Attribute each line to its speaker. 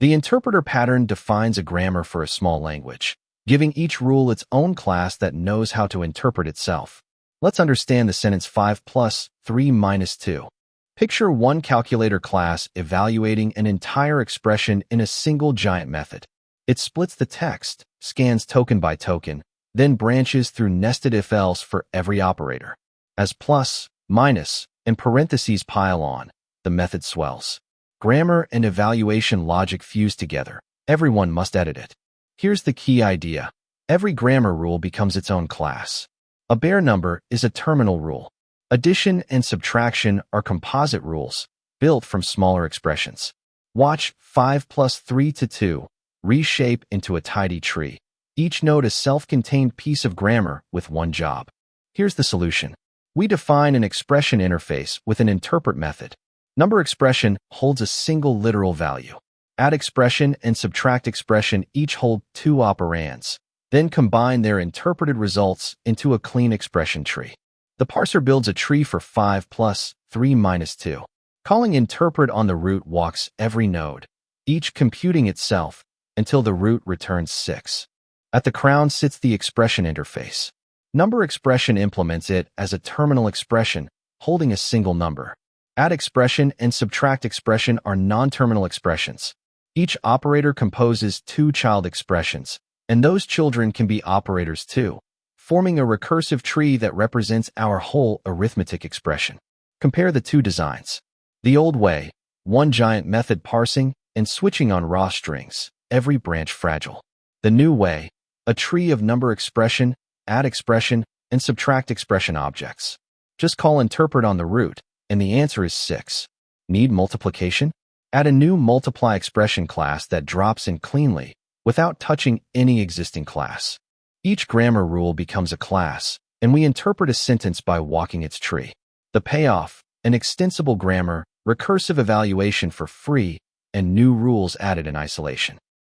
Speaker 1: The interpreter pattern defines a grammar for a small language, giving each rule its own class that knows how to interpret itself. Let's understand the sentence 5 plus 3 minus 2. Picture one calculator class evaluating an entire expression in a single giant method. It splits the text, scans token by token, then branches through nested if-else for every operator. As plus, minus, and parentheses pile on, the method swells. Grammar and evaluation logic fuse together. Everyone must edit it. Here's the key idea. Every grammar rule becomes its own class. A bare number is a terminal rule. Addition and subtraction are composite rules, built from smaller expressions. Watch 5 plus 3 to 2 reshape into a tidy tree. Each node a self-contained piece of grammar with one job. Here's the solution. We define an expression interface with an interpret method. NumberExpression holds a single literal value. AddExpression and SubtractExpression each hold two operands, then combine their interpreted results into a clean expression tree. The parser builds a tree for 5 plus 3 minus 2. Calling interpret on the root walks every node, each computing itself until the root returns 6. At the crown sits the expression interface. NumberExpression implements it as a terminal expression, holding a single number. AddExpression and SubtractExpression are non-terminal expressions. Each operator composes two child expressions, and those children can be operators too, forming a recursive tree that represents our whole arithmetic expression. Compare the two designs. The old way, one giant method parsing and switching on raw strings, every branch fragile. The new way, a tree of NumberExpression, AddExpression, and SubtractExpression objects. Just call interpret on the root, and the answer is 6. Need multiplication? Add a new multiply expression class that drops in cleanly, without touching any existing class. Each grammar rule becomes a class, and we interpret a sentence by walking its tree. The payoff, an extensible grammar, recursive evaluation for free, and new rules added in isolation.